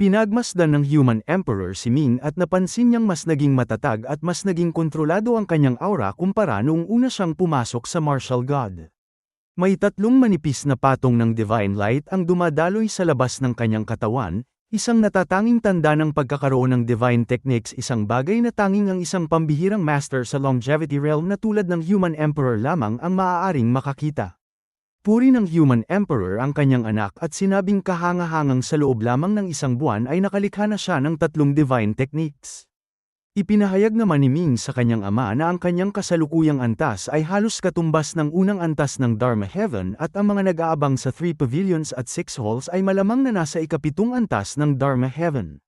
Pinagmasdan ng Human Emperor si Ming at napansin niyang mas naging matatag at mas naging kontrolado ang kanyang aura kumpara noong una siyang pumasok sa Martial God. May tatlong manipis na patong ng Divine Light ang dumadaloy sa labas ng kanyang katawan, isang natatanging tanda ng pagkakaroon ng Divine Techniques, isang bagay na tanging ang isang pambihirang master sa Longevity Realm na tulad ng Human Emperor lamang ang maaaring makakita. Puri ng Human Emperor ang kanyang anak at sinabing kahangahangang sa loob lamang ng isang buwan ay nakalikha na siya ng tatlong Divine Techniques. Ipinahayag naman ni Ming sa kanyang ama na ang kanyang kasalukuyang antas ay halos katumbas ng unang antas ng Dharma Heaven at ang mga nag-aabang sa 3 pavilions at 6 halls ay malamang na nasa ikapitong antas ng Dharma Heaven.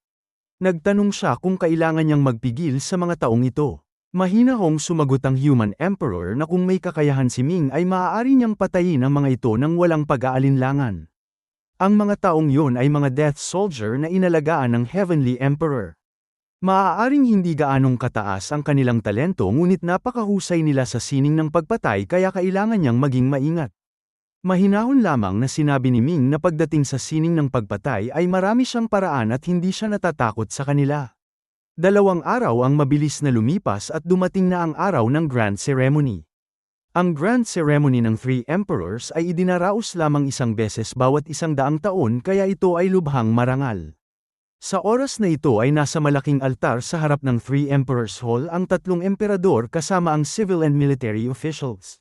Nagtanong siya kung kailangan niyang magpigil sa mga taong ito. Mahinahong sumagot ang Human Emperor na kung may kakayahan si Ming ay maaari niyang patayin ang mga ito nang walang pag-aalinlangan. Ang mga taong yun ay mga Death Soldier na inalagaan ng Heavenly Emperor. Maaaring hindi gaanong kataas ang kanilang talento ngunit napakahusay nila sa sining ng pagpatay kaya kailangan niyang maging maingat. Mahinahon lamang na sinabi ni Ming na pagdating sa sining ng pagpatay ay marami siyang paraan at hindi siya natatakot sa kanila. 2 araw ang mabilis na lumipas at dumating na ang araw ng Grand Ceremony. Ang Grand Ceremony ng 3 Emperors ay idinaraos lamang isang beses bawat 100 taon kaya ito ay lubhang marangal. Sa oras na ito ay nasa malaking altar sa harap ng 3 Emperors Hall ang 3 emperador kasama ang civil and military officials.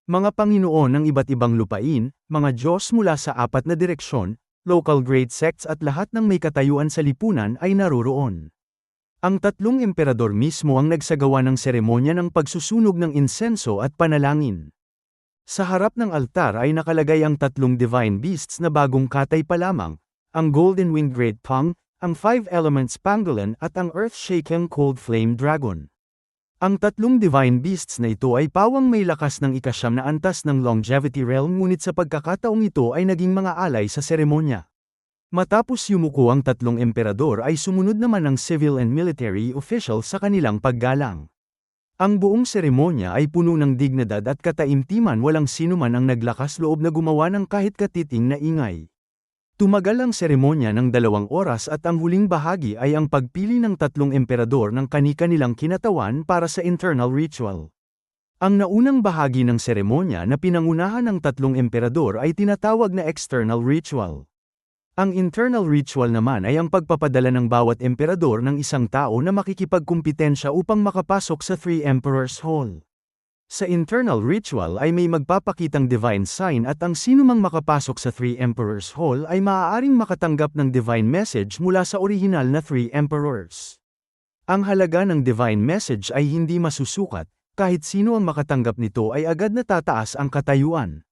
Mga Panginoon ng iba't ibang lupain, mga Diyos mula sa 4 na direksyon, local grade sects at lahat ng may katayuan sa lipunan ay naroroon. Ang 3 emperador mismo ang nagsagawa ng seremonya ng pagsusunog ng insenso at panalangin. Sa harap ng altar ay nakalagay ang 3 divine beasts na bagong katay pa lamang, ang Golden Winged Great Pang, ang 5 Elements Pangolin at ang Earth-Shaking Cold Flame Dragon. Ang 3 divine beasts na ito ay pawang may lakas ng ika-9 na antas ng Longevity Realm ngunit sa pagkakataong ito ay naging mga alay sa seremonya. Matapos yumuko ang 3 emperador ay sumunod naman ang civil and military officials sa kanilang paggalang. Ang buong seremonya ay puno ng dignidad at kataimtiman, walang sinuman ang naglakas loob na gumawa ng kahit katiting na ingay. Tumagal ang seremonya ng 2 oras at ang huling bahagi ay ang pagpili ng 3 emperador ng kani-kanilang kinatawan para sa internal ritual. Ang naunang bahagi ng seremonya na pinangunahan ng 3 emperador ay tinatawag na external ritual. Ang internal ritual naman ay ang pagpapadala ng bawat emperador ng isang tao na makikipagkumpitensya upang makapasok sa 3 Emperors Hall. Sa internal ritual ay may magpapakitang divine sign at ang sinumang makapasok sa 3 Emperors Hall ay maaaring makatanggap ng divine message mula sa orihinal na 3 Emperors. Ang halaga ng divine message ay hindi masusukat, kahit sino ang makatanggap nito ay agad natataas ang katayuan.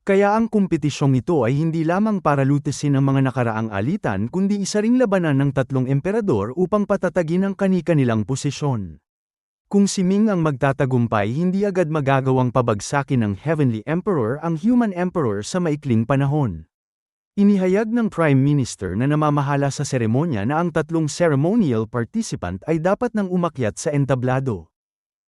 Kaya ang kompetisyong ito ay hindi lamang para lutasin ang mga nakaraang alitan kundi isa ring labanan ng 3 emperador upang patatagin ang kani-kanilang posisyon. Kung si Ming ang magtatagumpay, hindi agad magagawang pabagsakin ng Heavenly Emperor ang Human Emperor sa maikling panahon. Inihayag ng Prime Minister na namamahala sa seremonya na ang 3 ceremonial participant ay dapat nang umakyat sa entablado.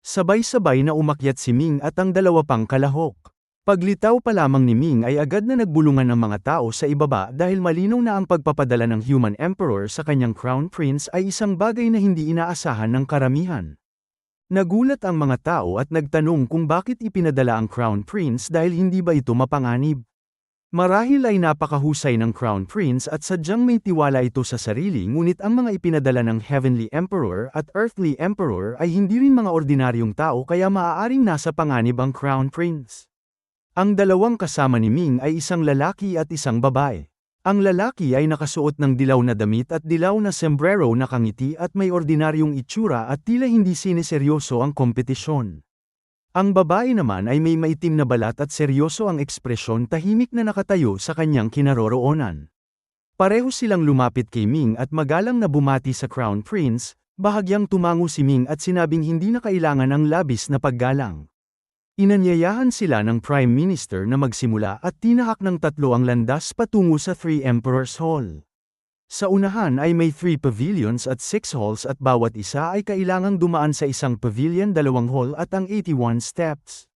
Sabay-sabay na umakyat si Ming at ang 2 pang kalahok. Paglitaw pa lamang ni Ming ay agad na nagbulungan ng mga tao sa ibaba dahil malinaw na ang pagpapadala ng Human Emperor sa kanyang Crown Prince ay isang bagay na hindi inaasahan ng karamihan. Nagulat ang mga tao at nagtanong kung bakit ipinadala ang Crown Prince dahil hindi ba ito mapanganib. Marahil ay napakahusay ng Crown Prince at sadyang may tiwala ito sa sarili, ngunit ang mga ipinadala ng Heavenly Emperor at Earthly Emperor ay hindi rin mga ordinaryong tao kaya maaaring nasa panganib ang Crown Prince. Ang 2 kasama ni Ming ay isang lalaki at isang babae. Ang lalaki ay nakasuot ng dilaw na damit at dilaw na sombrero na kangiti at may ordinaryong itsura at tila hindi sineseryoso ang kompetisyon. Ang babae naman ay may maitim na balat at seryoso ang ekspresyon, tahimik na nakatayo sa kanyang kinaroroonan. Pareho silang lumapit kay Ming at magalang na bumati sa Crown Prince, bahagyang tumango si Ming at sinabing hindi na kailangan ang labis na paggalang. Inanyayahan sila ng Prime Minister na magsimula at tinahak ng 3 ang landas patungo sa 3 Emperors Hall. Sa unahan ay may 3 pavilions at 6 halls at bawat isa ay kailangang dumaan sa isang pavilion, 2 hall at ang 81 steps.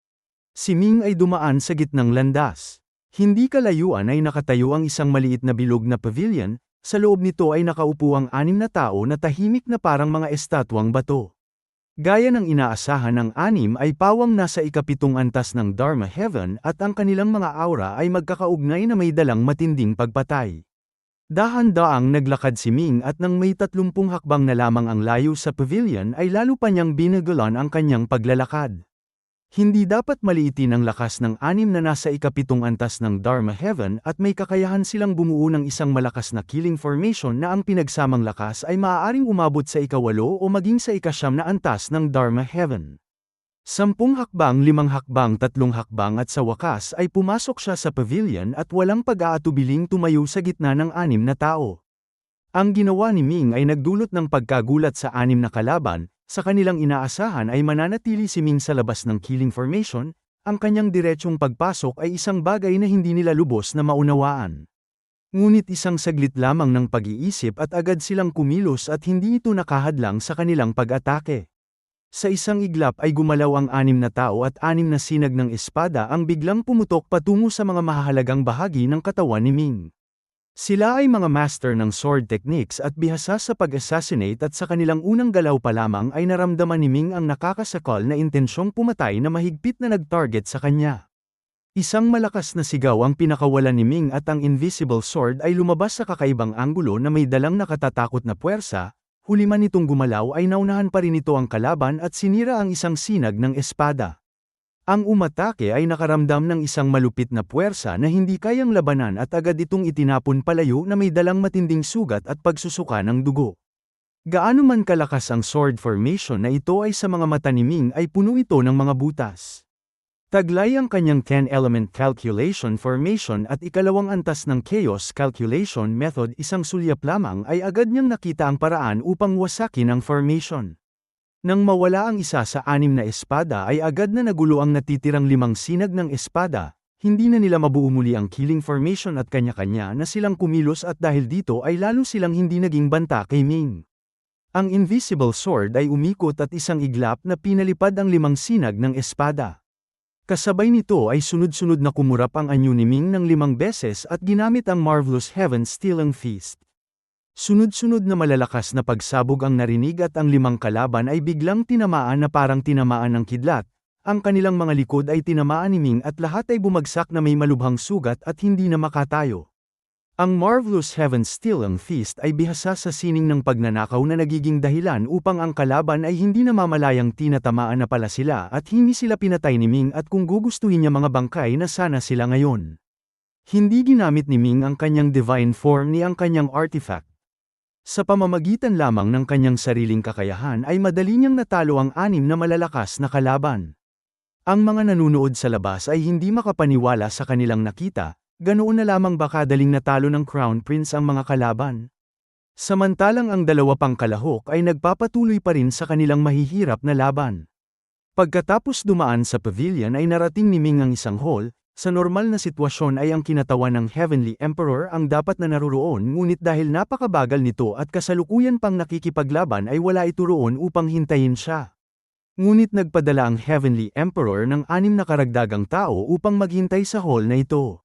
Si Ming ay dumaan sa gitnang landas. Hindi kalayuan ay nakatayo ang isang maliit na bilog na pavilion, Sa loob nito ay nakaupo ang 6 na tao na tahimik na parang mga estatwang bato. Gaya ng inaasahan ng 6 ay pawang nasa ika-7 antas ng Dharma Heaven at ang kanilang mga aura ay magkakaugnay na may dalang matinding pagpatay. Dahan-daang naglakad si Ming at nang may 30 hakbang na lamang ang layo sa pavilion ay lalo pa niyang binagalan ang kanyang paglalakad. Hindi dapat maliitin ang lakas ng 6 na nasa ika-7 antas ng Dharma Heaven at may kakayahan silang bumuo ng isang malakas na killing formation na ang pinagsamang lakas ay maaaring umabot sa ika-8 o maging sa ika-9 na antas ng Dharma Heaven. 10 hakbang, 5 hakbang, 3 hakbang at sa wakas ay pumasok siya sa pavilion at walang pag-aatubiling tumayo sa gitna ng 6 na tao. Ang ginawa ni Ming ay nagdulot ng pagkagulat sa 6 na kalaban. Sa kanilang inaasahan ay mananatili si Ming sa labas ng killing formation, ang kanyang diretsyong pagpasok ay isang bagay na hindi nila lubos na maunawaan. Ngunit isang saglit lamang ng pag-iisip at agad silang kumilos at hindi ito nakahadlang sa kanilang pag-atake. Sa isang iglap ay gumalaw ang 6 na tao at 6 na sinag ng espada ang biglang pumutok patungo sa mga mahahalagang bahagi ng katawan ni Ming. Sila ay mga master ng sword techniques at bihasa sa pag-assassinate at sa kanilang unang galaw pa lamang ay naramdaman ni Ming ang nakakasakal na intensyong pumatay na mahigpit na nag-target sa kanya. Isang malakas na sigaw ang pinakawalan ni Ming at ang invisible sword ay lumabas sa kakaibang anggulo na may dalang nakatatakot na puwersa, huli man nitong gumalaw ay naunahan pa rin ito ang kalaban at sinira ang isang sinag ng espada. Ang umatake ay nakaramdam ng isang malupit na puwersa na hindi kayang labanan at agad itong itinapon palayo na may dalang matinding sugat at pagsusuka ng dugo. Gaano man kalakas ang sword formation na ito ay sa mga mata ni Ming ay puno ito ng mga butas. Taglay ang kanyang 10-element calculation formation at ikalawang antas ng chaos calculation method, isang sulyap lamang ay agad niyang nakita ang paraan upang wasakin ang formation. Nang mawala ang isa sa 6 na espada ay agad na nagulo ang natitirang 5 sinag ng espada, hindi na nila mabuo muli ang killing formation at kanya-kanya na silang kumilos at dahil dito ay lalo silang hindi naging banta kay Ming. Ang invisible sword ay umikot at isang iglap na pinalipad ang 5 sinag ng espada. Kasabay nito ay sunod-sunod na kumurap ang anyo ni Ming ng 5 beses at ginamit ang Marvelous Heaven Stealing Feast. Sunod-sunod na malalakas na pagsabog ang narinig at ang 5 kalaban ay biglang tinamaan na parang tinamaan ng kidlat, ang kanilang mga likod ay tinamaan ni Ming at lahat ay bumagsak na may malubhang sugat at hindi na makatayo. Ang Marvelous Heaven Stealing Feast ay bihasa sa sining ng pagnanakaw na nagiging dahilan upang ang kalaban ay hindi namamalayang tinatamaan na pala sila at hindi sila pinatay ni Ming at kung gugustuhin niya mga bangkay na sana sila ngayon. Hindi ginamit ni Ming ang kanyang divine form ni ang kanyang artifact. Sa pamamagitan lamang ng kanyang sariling kakayahan ay madali niyang natalo ang 6 na malalakas na kalaban. Ang mga nanunood sa labas ay hindi makapaniwala sa kanilang nakita, ganoon na lamang ba kadaling natalo ng Crown Prince ang mga kalaban. Samantalang ang 2 pang kalahok ay nagpapatuloy pa rin sa kanilang mahihirap na laban. Pagkatapos dumaan sa pavilion ay narating ni Ming ang isang hall. Sa normal na sitwasyon ay ang kinatawan ng Heavenly Emperor ang dapat na naroroon ngunit dahil napakabagal nito at kasalukuyan pang nakikipaglaban ay wala ito roon upang hintayin siya. Ngunit nagpadala ang Heavenly Emperor ng 6 na karagdagang tao upang maghintay sa hall na ito.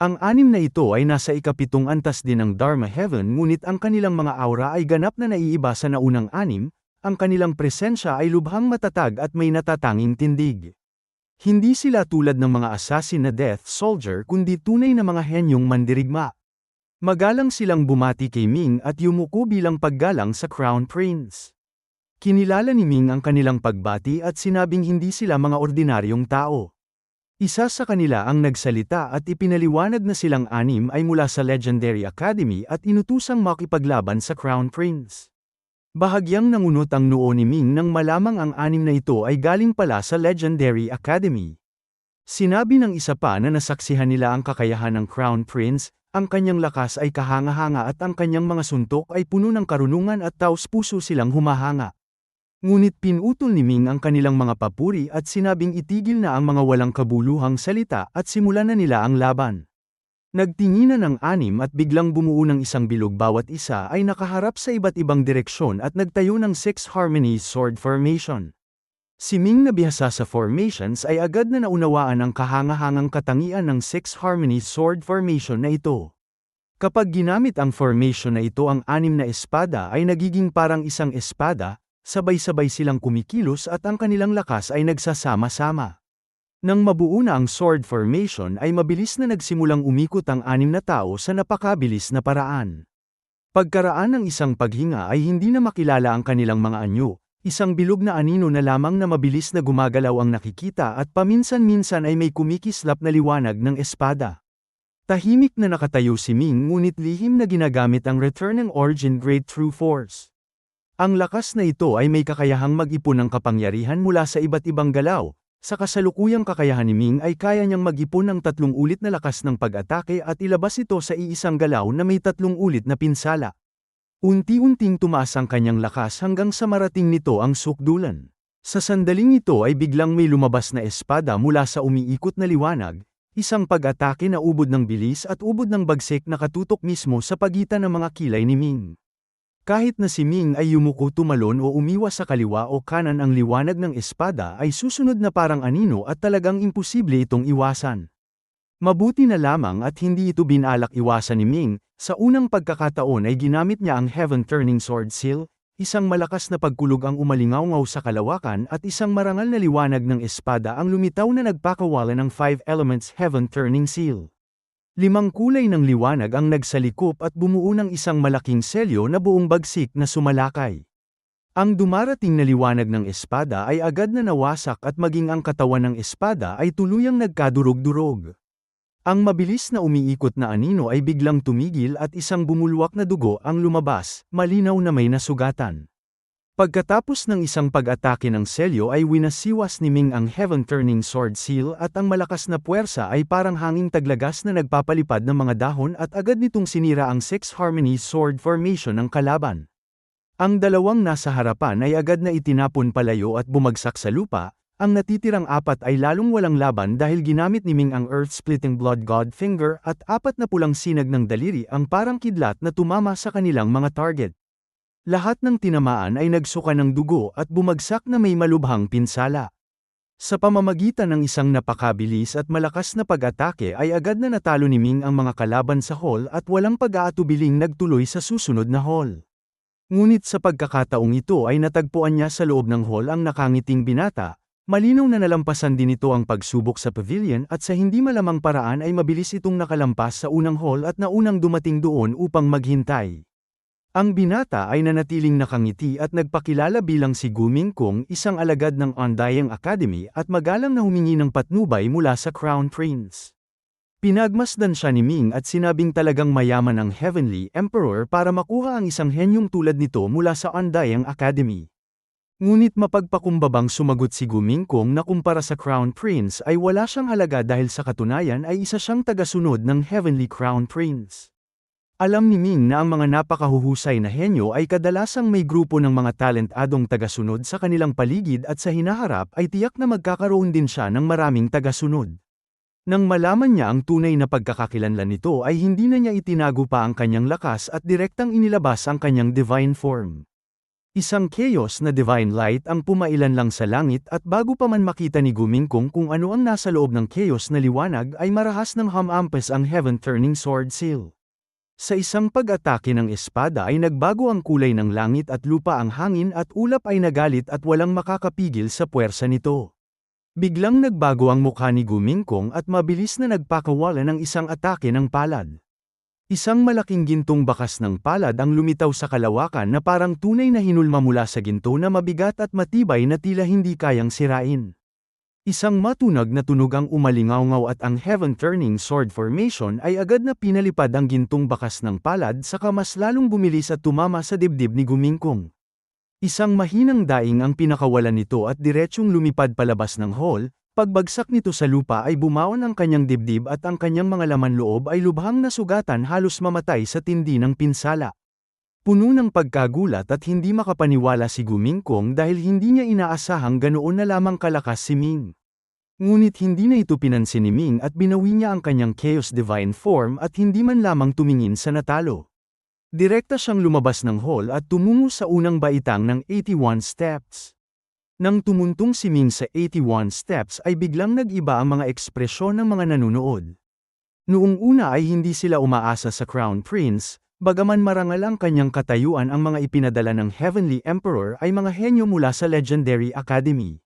Ang 6 na ito ay nasa ika-7 antas din ng Dharma Heaven ngunit ang kanilang mga aura ay ganap na naiiba sa naunang 6, ang kanilang presensya ay lubhang matatag at may natatanging tindig. Hindi sila tulad ng mga assassin na Death Soldier kundi tunay na mga henyong mandirigma. Magalang silang bumati kay Ming at yumuko bilang paggalang sa Crown Prince. Kinilala ni Ming ang kanilang pagbati at sinabing hindi sila mga ordinaryong tao. Isa sa kanila ang nagsalita at ipinaliwanag na silang 6 ay mula sa Legendary Academy at inutusang makipaglaban sa Crown Prince. Bahagyang nangunot ang noo ni Ming nang malamang ang 6 na ito ay galing pala sa Legendary Academy. Sinabi ng isa pa na nasaksihan nila ang kakayahan ng Crown Prince, ang kanyang lakas ay kahanga-hanga at ang kanyang mga suntok ay puno ng karunungan at taos-puso silang humahanga. Ngunit pinutol ni Ming ang kanilang mga papuri at sinabing itigil na ang mga walang kabuluhang salita at simulan na nila ang laban. Nagtinginan ng 6 at biglang bumuo ng isang bilog bawat isa ay nakaharap sa iba't ibang direksyon at nagtayo ng 6 Harmony Sword Formation. Si Ming na bihasa sa formations ay agad na naunawaan ang kahanga-hangang katangian ng 6 Harmony Sword Formation na ito. Kapag ginamit ang formation na ito, ang anim na espada ay nagiging parang isang espada, sabay-sabay silang kumikilos at ang kanilang lakas ay nagsasama-sama. Nang mabuo na ang sword formation ay mabilis na nagsimulang umikot ang anim na tao sa napakabilis na paraan. Pagkaraan ng isang paghinga ay hindi na makilala ang kanilang mga anyo, isang bilog na anino na lamang na mabilis na gumagalaw ang nakikita at paminsan-minsan ay may kumikislap na liwanag ng espada. Tahimik na nakatayo si Ming ngunit lihim na ginagamit ang Return ng Origin Great True Force. Ang lakas na ito ay may kakayahang mag-ipon ng kapangyarihan mula sa iba't ibang galaw. Sa kasalukuyang kakayahan ni Ming ay kaya niyang mag-ipon ng 3 ulit na lakas ng pag-atake at ilabas ito sa iisang galaw na may 3 ulit na pinsala. Unti-unting tumaas ang kanyang lakas hanggang sa marating nito ang sukdulan. Sa sandaling ito ay biglang may lumabas na espada mula sa umiikot na liwanag, isang pag-atake na ubod ng bilis at ubod ng bagsik na katutok mismo sa pagitan ng mga kilay ni Ming. Kahit na si Ming ay yumuko, tumalon o umiwas sa kaliwa o kanan, ang liwanag ng espada ay susunod na parang anino at talagang imposible itong iwasan. Mabuti na lamang at hindi ito binalak iwasan ni Ming. Sa unang pagkakataon ay ginamit niya ang Heaven Turning Sword Seal, isang malakas na pagkulog ang umalingaw-ngaw sa kalawakan at isang marangal na liwanag ng espada ang lumitaw na nagpakawalan ng 5 Elements Heaven Turning Seal. 5 kulay ng liwanag ang nagsalikop at bumuo ng isang malaking selyo na buong bagsik na sumalakay. Ang dumarating na liwanag ng espada ay agad na nawasak at maging ang katawan ng espada ay tuluyang nagkadurog-durog. Ang mabilis na umiikot na anino ay biglang tumigil at isang bumulwak na dugo ang lumabas, malinaw na may nasugatan. Pagkatapos ng isang pag-atake ng selyo ay winasiwas ni Ming ang Heaven Turning Sword Seal at ang malakas na puwersa ay parang hanging taglagas na nagpapalipad ng mga dahon at agad nitong sinira ang Six Harmony Sword Formation ng kalaban. Ang dalawang nasa harapan ay agad na itinapon palayo at bumagsak sa lupa, ang natitirang 4 ay lalong walang laban dahil ginamit ni Ming ang Earth-Splitting Blood God Finger at 4 na pulang sinag ng daliri ang parang kidlat na tumama sa kanilang mga target. Lahat ng tinamaan ay nagsuka ng dugo at bumagsak na may malubhang pinsala. Sa pamamagitan ng isang napakabilis at malakas na pag-atake ay agad na natalo ni Ming ang mga kalaban sa hall at walang pag-aatubiling nagtuloy sa susunod na hall. Ngunit sa pagkakataong ito ay natagpuan niya sa loob ng hall ang nakangiting binata, malinaw na nalampasan din ito ang pagsubok sa pavilion at sa hindi malamang paraan ay mabilis itong nakalampas sa unang hall at naunang dumating doon upang maghintay. Ang binata ay nanatiling nakangiti at nagpakilala bilang si Gu Mingkong, isang alagad ng Undying Academy at magalang na humingi ng patnubay mula sa Crown Prince. Pinagmasdan siya ni Ming at sinabing talagang mayaman ang Heavenly Emperor para makuha ang isang henyong tulad nito mula sa Undying Academy. Ngunit mapagpakumbabang sumagot si Gu Mingkong na kumpara sa Crown Prince ay wala siyang halaga dahil sa katunayan ay isa siyang tagasunod ng Heavenly Crown Prince. Alam ni Ming na ang mga napakahuhusay na henyo ay kadalasang may grupo ng mga talentadong tagasunod sa kanilang paligid at sa hinaharap ay tiyak na magkakaroon din siya ng maraming tagasunod. Nang malaman niya ang tunay na pagkakakilanlan nito ay hindi na niya itinago pa ang kanyang lakas at direktang inilabas ang kanyang divine form. Isang chaos na divine light ang pumailan lang sa langit at bago pa man makita ni Gu Mingkong kung ano ang nasa loob ng chaos na liwanag ay marahas ng hamampes ang Heaven Turning Sword Seal. Sa isang pag-atake ng espada ay nagbago ang kulay ng langit at lupa, ang hangin at ulap ay nagalit at walang makakapigil sa puwersa nito. Biglang nagbago ang mukha ni Gu Mingkong at mabilis na nagpakawala ng isang atake ng palad. Isang malaking gintong bakas ng palad ang lumitaw sa kalawakan na parang tunay na hinulma mula sa ginto na mabigat at matibay na tila hindi kayang sirain. Isang matunag na tunog ang umalingaw-ngaw at ang Heaven Turning Sword Formation ay agad na pinalipad ang gintong bakas ng palad saka mas lalong bumilis at tumama sa dibdib ni Gu Mingkong. Isang mahinang daing ang pinakawalan nito at diretsyong lumipad palabas ng hall, pagbagsak nito sa lupa ay bumaon ang kanyang dibdib at ang kanyang mga laman loob ay lubhang nasugatan, halos mamatay sa tindi ng pinsala. Puno ng pagkagulat at hindi makapaniwala si Gu Mingkong dahil hindi niya inaasahang ganoon na lamang kalakas si Ming. Ngunit hindi na ito pinansin ni Ming at binawi niya ang kanyang Chaos Divine Form at hindi man lamang tumingin sa natalo. Direkta siyang lumabas ng hall at tumungo sa unang baitang ng 81 steps. Nang tumuntong si Ming sa 81 steps ay biglang nag-iba ang mga ekspresyon ng mga nanunood. Noong una ay hindi sila umaasa sa Crown Prince, bagaman marangal ang kanyang katayuan, ang mga ipinadala ng Heavenly Emperor ay mga henyo mula sa Legendary Academy.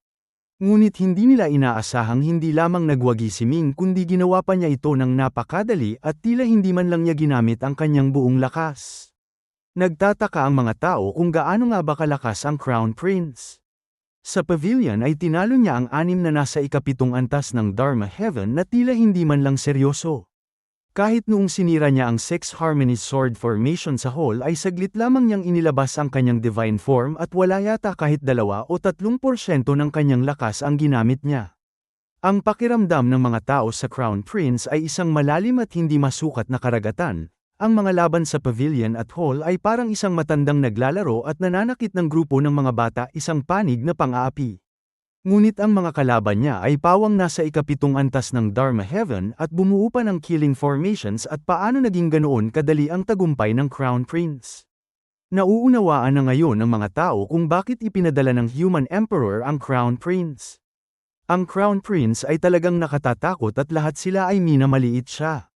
Ngunit hindi nila inaasahang hindi lamang nagwagi si Ming kundi ginawa pa niya ito ng napakadali at tila hindi man lang niya ginamit ang kanyang buong lakas. Nagtataka ang mga tao kung gaano nga ba kalakas ang Crown Prince. Sa pavilion ay tinalo niya ang 6 na nasa ikapitong antas ng Dharma Heaven na tila hindi man lang seryoso. Kahit noong sinira niya ang Six Harmonies Sword Formation sa hall ay saglit lamang niyang inilabas ang kanyang divine form at wala yata kahit 2 o 3% ng kanyang lakas ang ginamit niya. Ang pakiramdam ng mga tao sa Crown Prince ay isang malalim at hindi masukat na karagatan. Ang mga laban sa pavilion at hall ay parang isang matandang naglalaro at nananakit ng grupo ng mga bata, isang panig na pang-aapi. Ngunit ang mga kalaban niya ay pawang nasa ikapitong antas ng Dharma Heaven at bumuo pa ng killing formations, at paano naging ganoon kadali ang tagumpay ng Crown Prince. Nauunawaan na ngayon ng mga tao kung bakit ipinadala ng Human Emperor ang Crown Prince. Ang Crown Prince ay talagang nakatatakot at lahat sila ay minamaliit siya.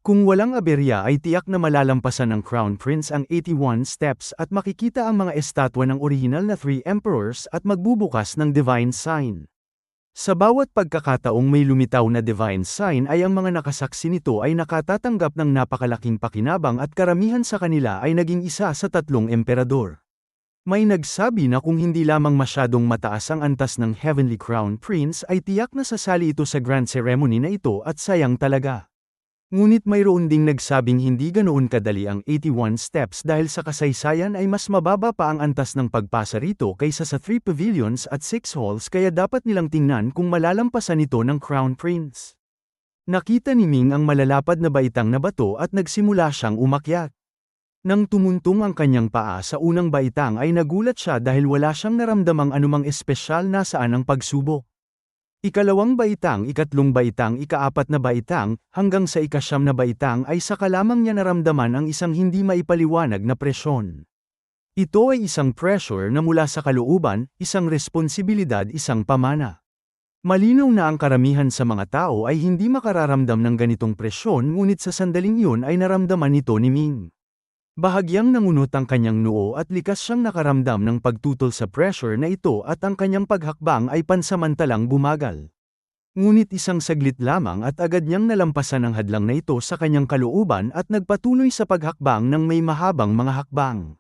Kung walang aberya ay tiyak na malalampasan ng Crown Prince ang 81 steps at makikita ang mga estatwa ng orihinal na 3 emperors at magbubukas ng divine sign. Sa bawat pagkakataong may lumitaw na divine sign ay ang mga nakasaksi nito ay nakatatanggap ng napakalaking pakinabang at karamihan sa kanila ay naging isa sa 3 emperador. May nagsabi na kung hindi lamang masyadong mataas ang antas ng Heavenly Crown Prince ay tiyak na sasali ito sa grand ceremony na ito, at sayang talaga. Ngunit mayroon ding nagsabing hindi ganoon kadali ang 81 steps dahil sa kasaysayan ay mas mababa pa ang antas ng pagpasa rito kaysa sa 3 pavilions at 6 halls, kaya dapat nilang tingnan kung malalampasan ito ng Crown Prince. Nakita ni Ming ang malalapad na baitang na bato at nagsimula siyang umakyat. Nang tumuntong ang kanyang paa sa unang baitang ay nagulat siya dahil wala siyang naramdamang anumang espesyal na saan ang pagsubok. Ikalawang baitang, ikatlong baitang, ikaapat na baitang, hanggang sa ikasyam na baitang ay saka lamang niya naramdaman ang isang hindi maipaliwanag na presyon. Ito ay isang pressure na mula sa kalooban, isang responsibilidad, isang pamana. Malinaw na ang karamihan sa mga tao ay hindi makararamdam ng ganitong presyon, ngunit sa sandaling iyon ay naramdaman ito ni Ming. Bahagyang nangunot ang kanyang noo at likas siyang nakaramdam ng pagtutol sa pressure na ito, at ang kanyang paghakbang ay pansamantalang bumagal. Ngunit isang saglit lamang at agad niyang nalampasan ang hadlang na ito sa kanyang kalooban at nagpatuloy sa paghakbang ng may mahabang mga hakbang.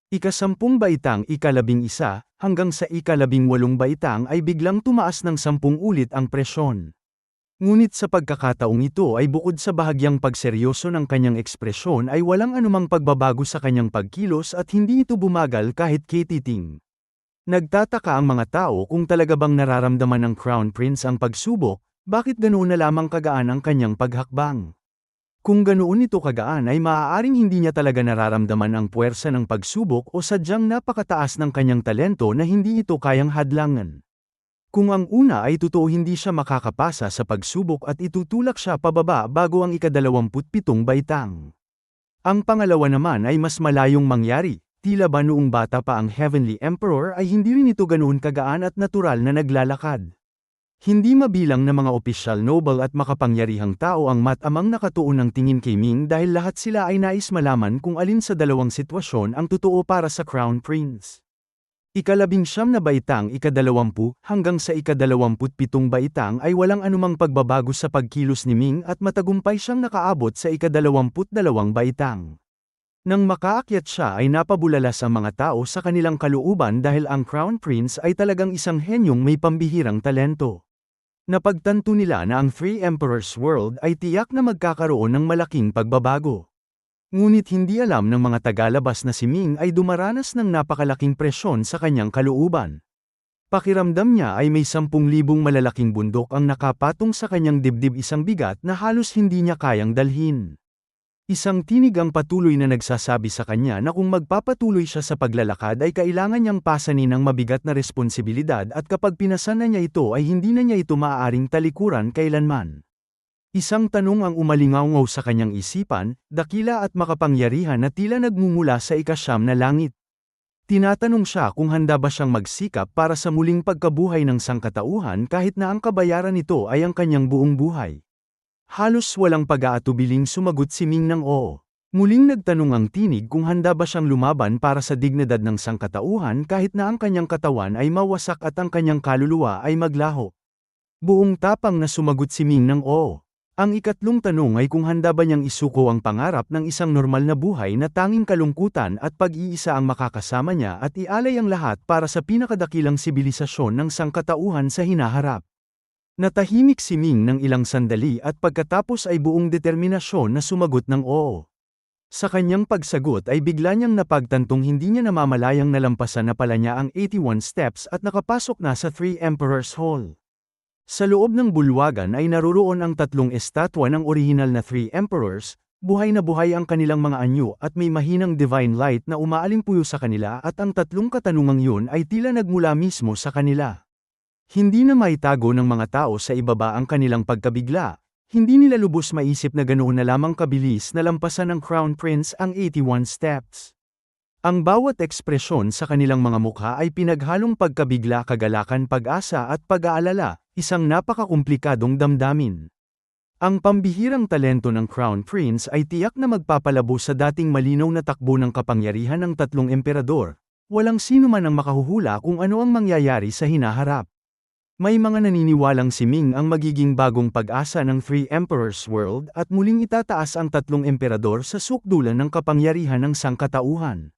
Ika-10 baitang, ika-11, hanggang sa ika-18 baitang ay biglang tumaas ng 10 ulit ang presyon. Ngunit sa pagkakataong ito ay bukod sa bahagyang pagseryoso ng kanyang ekspresyon ay walang anumang pagbabago sa kanyang pagkilos at hindi ito bumagal kahit katiting. Nagtataka ang mga tao kung talaga bang nararamdaman ng Crown Prince ang pagsubok, bakit ganoon na lamang kagaan ang kanyang paghakbang. Kung ganoon ito kagaan ay maaaring hindi niya talaga nararamdaman ang puwersa ng pagsubok o sadyang napakataas ng kanyang talento na hindi ito kayang hadlangan. Kung ang una ay totoo, hindi siya makakapasa sa pagsubok at itutulak siya pababa bago ang ika-27 baitang. Ang pangalawa naman ay mas malayong mangyari, tila ba noong bata pa ang Heavenly Emperor ay hindi rin ito ganoon kagaan at natural na naglalakad. Hindi mabilang na mga opisyal, noble at makapangyarihang tao ang matamang nakatuon ng tingin kay Ming dahil lahat sila ay nais malaman kung alin sa dalawang sitwasyon ang totoo para sa Crown Prince. Ika-19 na baitang, ika-20, hanggang sa ika-27 baitang ay walang anumang pagbabago sa pagkilos ni Ming at matagumpay siyang nakaabot sa ika-22 baitang. Nang makaakyat siya ay napabulalas ang mga tao sa kanilang kalooban dahil ang Crown Prince ay talagang isang henyong may pambihirang talento. Napagtanto nila na ang 3 Emperors World ay tiyak na magkakaroon ng malaking pagbabago. Ngunit hindi alam ng mga tagalabas na si Ming ay dumaranas ng napakalaking presyon sa kanyang kalooban. Pakiramdam niya ay may 10,000 malalaking bundok ang nakapatong sa kanyang dibdib, isang bigat na halos hindi niya kayang dalhin. Isang tinig ang patuloy na nagsasabi sa kanya na kung magpapatuloy siya sa paglalakad ay kailangan niyang pasanin ang mabigat na responsibilidad, at kapag pinasan na niya ito ay hindi na niya ito maaaring talikuran kailanman. Isang tanong ang umalingaw sa kanyang isipan, dakila at makapangyarihan na tila nagmumula sa ika-9 na langit. Tinatanong siya kung handa ba siyang magsikap para sa muling pagkabuhay ng sangkatauhan kahit na ang kabayaran nito ay ang kanyang buong buhay. Halos walang pag-aatubiling sumagot si Ming ng oo. Muling nagtanong ang tinig kung handa ba siyang lumaban para sa dignidad ng sangkatauhan kahit na ang kanyang katawan ay mawasak at ang kanyang kaluluwa ay maglaho. Buong tapang na sumagot si Ming ng oo. Ang ikatlong tanong ay kung handa ba niyang isuko ang pangarap ng isang normal na buhay na tanging kalungkutan at pag-iisa ang makakasama niya at ialay ang lahat para sa pinakadakilang sibilisasyon ng sangkatauhan sa hinaharap. Natahimik si Ming ng ilang sandali at pagkatapos ay buong determinasyon na sumagot ng oo. Sa kanyang pagsagot ay bigla niyang napagtantong hindi niya namamalayang nalampasan na pala niya ang 81 steps at nakapasok na sa Three Emperors Hall. Sa loob ng bulwagan ay naroroon ang tatlong estatwa ng orihinal na Three Emperors, buhay na buhay ang kanilang mga anyo at may mahinang divine light na umaalimpuyo sa kanila at ang tatlong katanungang yun ay tila nagmula mismo sa kanila. Hindi na maitago ng mga tao sa ibaba ang kanilang pagkabigla. Hindi nila lubos maisip na ganoon na lamang kabilis na lampasan ng Crown Prince ang 81 steps. Ang bawat ekspresyon sa kanilang mga mukha ay pinaghalong pagkabigla, kagalakan, pag-asa at pag-aalala, isang napakakumplikadong damdamin. Ang pambihirang talento ng Crown Prince ay tiyak na magpapalabo sa dating malinaw na takbo ng kapangyarihan ng tatlong emperador. Walang sino man ang makahuhula kung ano ang mangyayari sa hinaharap. May mga naniniwalang si Ming ang magiging bagong pag-asa ng Three Emperors World at muling itataas ang tatlong emperador sa sukdulan ng kapangyarihan ng sangkatauhan.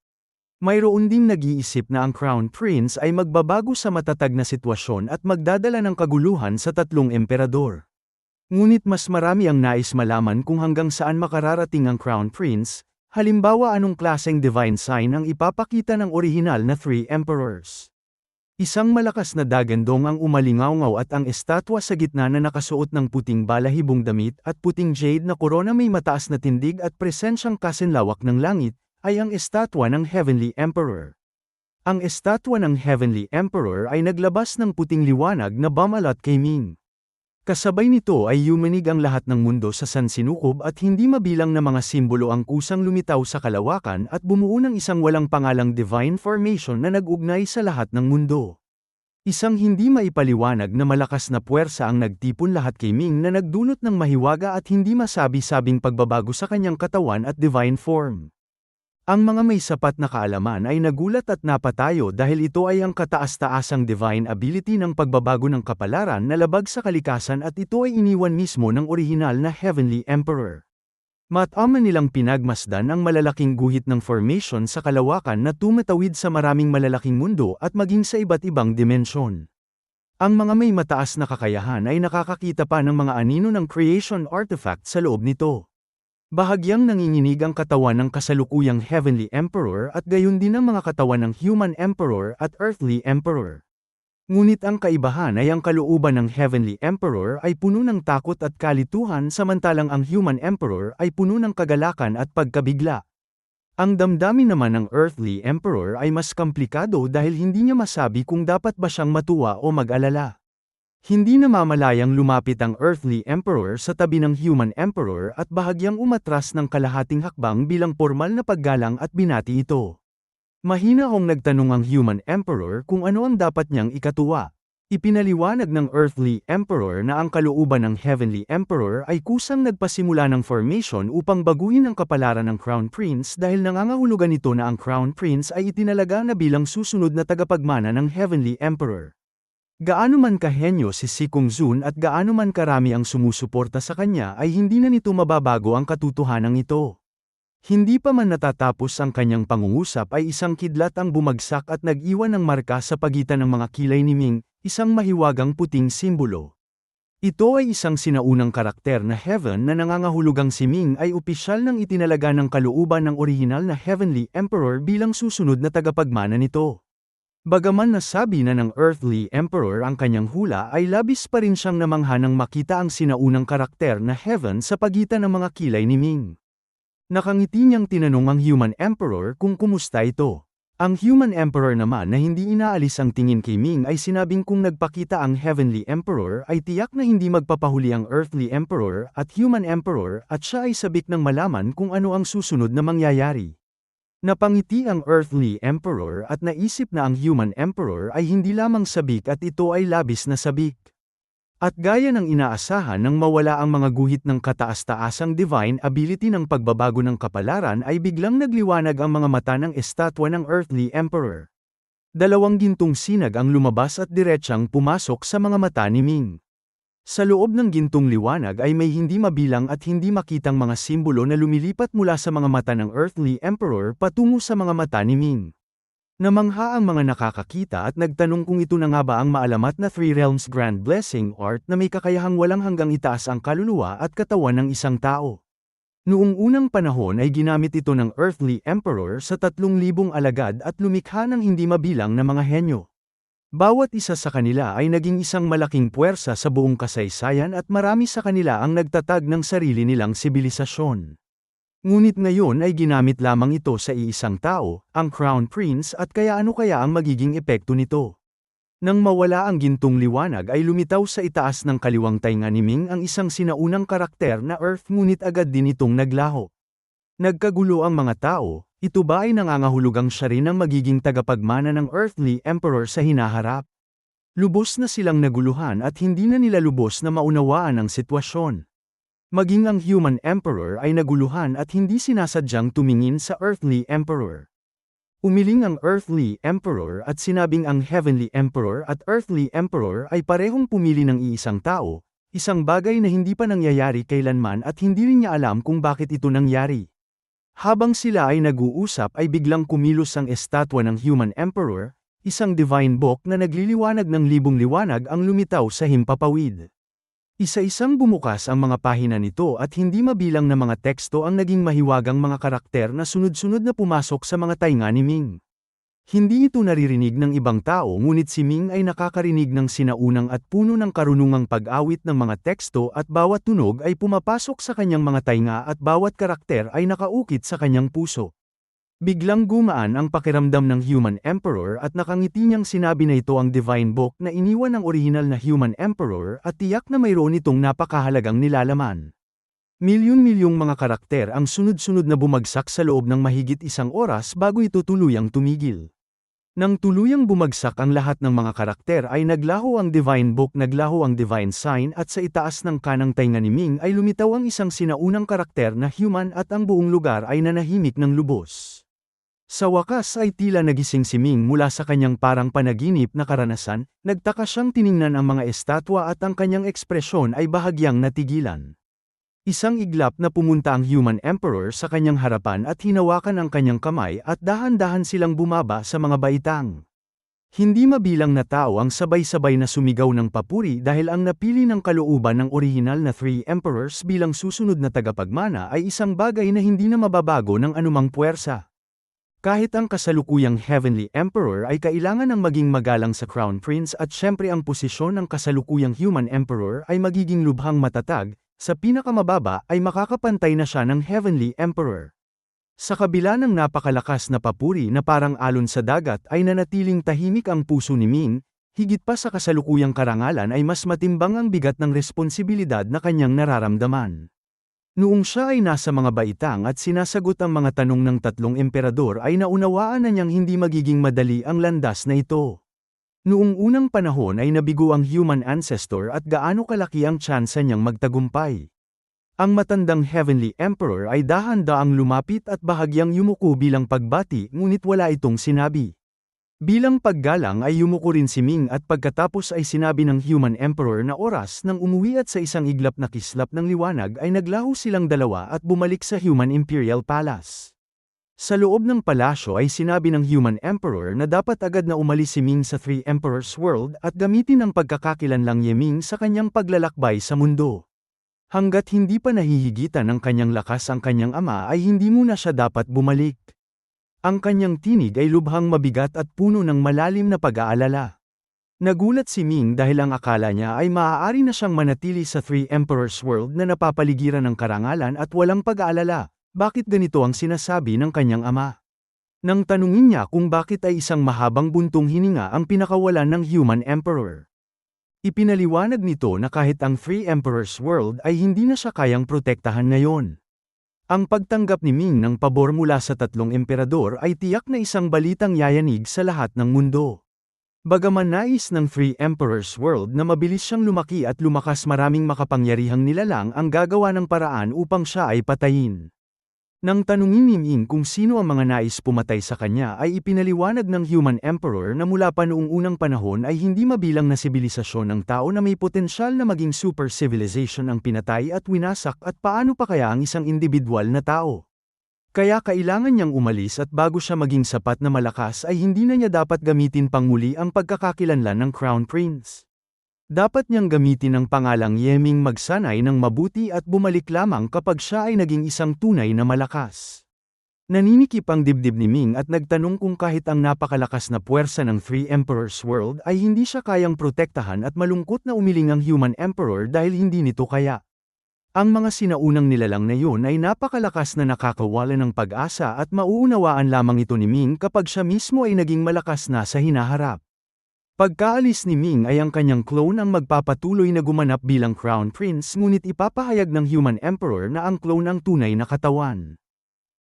Mayroon ding nag-iisip na ang Crown Prince ay magbabago sa matatag na sitwasyon at magdadala ng kaguluhan sa tatlong emperador. Ngunit mas marami ang nais malaman kung hanggang saan makararating ang Crown Prince, halimbawa anong klaseng divine sign ang ipapakita ng orihinal na Three Emperors. Isang malakas na dagandong ang umalingawngaw at ang estatwa sa gitna na nakasuot ng puting balahibong damit at puting jade na korona may mataas na tindig at presensyang kasinlawak ng langit, ay ang estatwa ng Heavenly Emperor. Ang estatwa ng Heavenly Emperor ay naglabas ng puting liwanag na bumalot kay Ming. Kasabay nito ay yumanig ang lahat ng mundo sa sansinukob at hindi mabilang na mga simbolo ang kusang lumitaw sa kalawakan at bumuo ng isang walang pangalang divine formation na nag-ugnay sa lahat ng mundo. Isang hindi maipaliwanag na malakas na puwersa ang nagtipon lahat kay Ming na nagdulot ng mahiwaga at hindi masabi-sabing pagbabago sa kanyang katawan at divine form. Ang mga may sapat na kaalaman ay nagulat at napatayo dahil ito ay ang kataas-taasang divine ability ng pagbabago ng kapalaran na labag sa kalikasan at ito ay iniwan mismo ng orihinal na Heavenly Emperor. Matama nilang pinagmasdan ang malalaking guhit ng formation sa kalawakan na tumatawid sa maraming malalaking mundo at maging sa iba't ibang dimensyon. Ang mga may mataas na kakayahan ay nakakakita pa ng mga anino ng creation artifact sa loob nito. Bahagyang nanginginig ang katawan ng kasalukuyang Heavenly Emperor at gayon din ang mga katawan ng Human Emperor at Earthly Emperor. Ngunit ang kaibahan ay ang kalooban ng Heavenly Emperor ay puno ng takot at kalituhan samantalang ang Human Emperor ay puno ng kagalakan at pagkabigla. Ang damdamin naman ng Earthly Emperor ay mas komplikado dahil hindi niya masabi kung dapat ba siyang matuwa o mag-alala. Hindi namamalayang lumapit ang Earthly Emperor sa tabi ng Human Emperor at bahagyang umatras ng kalahating hakbang bilang formal na paggalang at binati ito. Mahina hong nagtanong ang Human Emperor kung ano ang dapat niyang ikatuwa. Ipinaliwanag ng Earthly Emperor na ang kalooban ng Heavenly Emperor ay kusang nagpasimula ng formation upang baguhin ang kapalaran ng Crown Prince dahil nangangahulugan nito na ang Crown Prince ay itinalaga na bilang susunod na tagapagmana ng Heavenly Emperor. Gaano man kahenyo si Si Kongzun at gaano man karami ang sumusuporta sa kanya ay hindi na nito mababago ang katotohanan ito. Hindi pa man natatapos ang kanyang pangungusap ay isang kidlat ang bumagsak at nag-iwan ng marka sa pagitan ng mga kilay ni Ming, isang mahiwagang puting simbolo. Ito ay isang sinaunang karakter na Heaven na nangangahulugang si Ming ay opisyal nang itinalaga ng kalooban ng orihinal na Heavenly Emperor bilang susunod na tagapagmana nito. Bagaman nasabi na ng Earthly Emperor ang kanyang hula ay labis pa rin siyang namangha nang makita ang sinaunang karakter na Heaven sa pagitan ng mga kilay ni Ming. Nakangiti niyang tinanong ang Human Emperor kung kumusta ito. Ang Human Emperor naman na hindi inaalis ang tingin kay Ming ay sinabing kung nagpakita ang Heavenly Emperor ay tiyak na hindi magpapahuli ang Earthly Emperor at Human Emperor at siya ay sabik ng malaman kung ano ang susunod na mangyayari. Napangiti ang Earthly Emperor at naisip na ang Human Emperor ay hindi lamang sabik at ito ay labis na sabik. At gaya ng inaasahan nang mawala ang mga guhit ng kataas-taasang divine ability ng pagbabago ng kapalaran ay biglang nagliwanag ang mga mata ng estatwa ng Earthly Emperor. Dalawang gintong sinag ang lumabas at diretsyang pumasok sa mga mata ni Ming. Sa loob ng gintong liwanag ay may hindi mabilang at hindi makitang mga simbolo na lumilipat mula sa mga mata ng Earthly Emperor patungo sa mga mata ni Ming. Namangha ang mga nakakakita at nagtanong kung ito na nga ba ang maalamat na Three Realms Grand Blessing Art na may kakayahang walang hanggang itaas ang kaluluwa at katawan ng isang tao. Noong unang panahon ay ginamit ito ng Earthly Emperor sa 3,000 alagad at lumikha ng hindi mabilang na mga henyo. Bawat isa sa kanila ay naging isang malaking puwersa sa buong kasaysayan at marami sa kanila ang nagtatag ng sarili nilang sibilisasyon. Ngunit ngayon ay ginamit lamang ito sa iisang tao, ang Crown Prince, at kaya ano kaya ang magiging epekto nito? Nang mawala ang gintong liwanag ay lumitaw sa itaas ng kaliwang tainga ni Ming ang isang sinaunang karakter na Earth, ngunit agad din itong naglaho. Nagkagulo ang mga tao. Ito ba ay nangangahulugang siya rin ang magiging tagapagmana ng Earthly Emperor sa hinaharap? Lubos na silang naguluhan at hindi na nila lubos na maunawaan ang sitwasyon. Maging ang Human Emperor ay naguluhan at hindi sinasadyang tumingin sa Earthly Emperor. Umiling ang Earthly Emperor at sinabing ang Heavenly Emperor at Earthly Emperor ay parehong pumili ng iisang tao, isang bagay na hindi pa nangyayari kailanman at hindi rin niya alam kung bakit ito nangyari. Habang sila ay nag-uusap ay biglang kumilos ang estatwa ng Human Emperor, isang divine book na nagliliwanag ng libong liwanag ang lumitaw sa himpapawid. Isa-isang bumukas ang mga pahina nito at hindi mabilang na mga teksto ang naging mahiwagang mga karakter na sunod-sunod na pumasok sa mga tainga ni Ming. Hindi ito naririnig ng ibang tao, ngunit si Ming ay nakakarinig ng sinaunang at puno ng karunungang pag-awit ng mga teksto at bawat tunog ay pumapasok sa kanyang mga tainga at bawat karakter ay nakaukit sa kanyang puso. Biglang gumaan ang pakiramdam ng Human Emperor at nakangiti niyang sinabi na ito ang Divine Book na iniwan ng orihinal na Human Emperor at tiyak na mayroon itong napakahalagang nilalaman. Milyon-milyong mga karakter ang sunod-sunod na bumagsak sa loob ng mahigit isang oras bago ito tuluyang tumigil. Nang tuluyang bumagsak ang lahat ng mga karakter ay naglaho ang Divine Book, naglaho ang Divine Sign at sa itaas ng kanang tainga ni Ming ay lumitaw ang isang sinaunang karakter na human at ang buong lugar ay nanahimik ng lubos. Sa wakas ay tila nagising si Ming mula sa kanyang parang panaginip na karanasan, nagtaka siyang tiningnan ang mga estatwa at ang kanyang ekspresyon ay bahagyang natigilan. Isang iglap na pumunta ang Human Emperor sa kanyang harapan at hinawakan ang kanyang kamay at dahan-dahan silang bumaba sa mga baitang. Hindi mabilang na tao ang sabay-sabay na sumigaw ng papuri dahil ang napili ng kalooban ng orihinal na Three Emperors bilang susunod na tagapagmana ay isang bagay na hindi na mababago ng anumang puwersa. Kahit ang kasalukuyang Heavenly Emperor ay kailangan ng maging magalang sa Crown Prince at syempre ang posisyon ng kasalukuyang Human Emperor ay magiging lubhang matatag, sa pinakamababa ay makakapantay na siya ng Heavenly Emperor. Sa kabila ng napakalakas na papuri na parang alon sa dagat ay nanatiling tahimik ang puso ni Ming, higit pa sa kasalukuyang karangalan ay mas matimbang ang bigat ng responsibilidad na kanyang nararamdaman. Noong siya ay nasa mga baitang at sinasagot ang mga tanong ng tatlong emperador ay naunawaan na niyang hindi magiging madali ang landas na ito. Noong unang panahon ay nabigo ang human ancestor at gaano kalaki ang tsansa niyang magtagumpay. Ang matandang Heavenly Emperor ay dahan-daang lumapit at bahagyang yumuko bilang pagbati, ngunit wala itong sinabi. Bilang paggalang ay yumuko rin si Ming at pagkatapos ay sinabi ng Human Emperor na oras nang umuwi at sa isang iglap na kislap ng liwanag ay naglaho silang dalawa at bumalik sa Human Imperial Palace. Sa loob ng palasyo ay sinabi ng Human Emperor na dapat agad na umalis si Ming sa Three Emperors World at gamitin ang pagkakakilanlang Yeming sa kanyang paglalakbay sa mundo. Hanggat hindi pa nahihigitan ng kanyang lakas ang kanyang ama ay hindi muna siya dapat bumalik. Ang kanyang tinig ay lubhang mabigat at puno ng malalim na pag-aalala. Nagulat si Ming dahil ang akala niya ay maaari na siyang manatili sa Three Emperors World na napapaligiran ng karangalan at walang pag-aalala. Bakit ganito ang sinasabi ng kanyang ama? Nang tanungin niya kung bakit ay isang mahabang buntong hininga ang pinakawalan ng Human Emperor. Ipinaliwanag nito na kahit ang Three Emperors World ay hindi na siya kayang protektahan ngayon. Ang pagtanggap ni Ming ng pabor mula sa tatlong emperador ay tiyak na isang balitang yayanig sa lahat ng mundo. Bagaman nais ng Three Emperors World na mabilis siyang lumaki at lumakas, maraming makapangyarihang nilalang ang gagawa ng paraan upang siya ay patayin. Nang tanungin ni Ming kung sino ang mga nais pumatay sa kanya, ay ipinaliwanag ng Human Emperor na mula pa noong unang panahon ay hindi mabilang na sibilisasyon ng tao na may potensyal na maging super civilization ang pinatay at winasak, at paano pa kaya ang isang individual na tao. Kaya kailangan niyang umalis, at bago siya maging sapat na malakas ay hindi na niya dapat gamitin pang muli ang pagkakakilanlan ng Crown Prince. Dapat niyang gamitin ang pangalang Yeming, magsanay ng mabuti at bumalik lamang kapag siya ay naging isang tunay na malakas. Naninikip ang dibdib ni Ming at nagtanong kung kahit ang napakalakas na puwersa ng Three Emperors World ay hindi siya kayang protektahan, at malungkot na umiling ang Human Emperor dahil hindi nito kaya. Ang mga sinaunang nilalang na yun ay napakalakas na nakakawala ng pag-asa, at mauunawaan lamang ito ni Ming kapag siya mismo ay naging malakas na sa hinaharap. Pagkaalis ni Ming ay ang kanyang clone ang magpapatuloy na gumanap bilang Crown Prince, ngunit ipapahayag ng Human Emperor na ang clone ang tunay na katawan.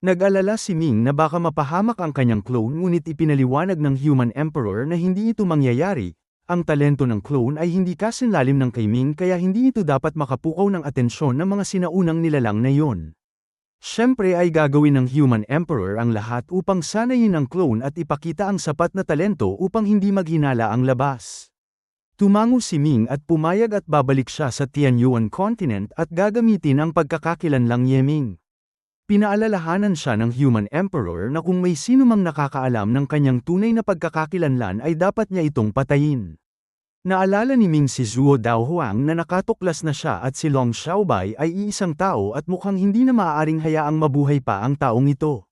Nag-alala si Ming na baka mapahamak ang kanyang clone, ngunit ipinaliwanag ng Human Emperor na hindi ito mangyayari. Ang talento ng clone ay hindi kasinlalim ng kay Ming, kaya hindi ito dapat makapukaw ng atensyon ng mga sinaunang nilalang na yon. Siyempre ay gagawin ng Human Emperor ang lahat upang sanayin ang clone at ipakita ang sapat na talento upang hindi maghinala ang labas. Tumango si Ming at pumayag, at babalik siya sa Tianyuan Continent at gagamitin ang pagkakakilanlang Yeming. Pinaalalahanan siya ng Human Emperor na kung may sinumang nakakaalam ng kanyang tunay na pagkakakilanlan ay dapat niya itong patayin. Naalala ni Ming si Zuo Daohuang na nakatuklas na siya at si Long Xiaobai ay iisang tao, at mukhang hindi na maaaring hayaang mabuhay pa ang taong ito.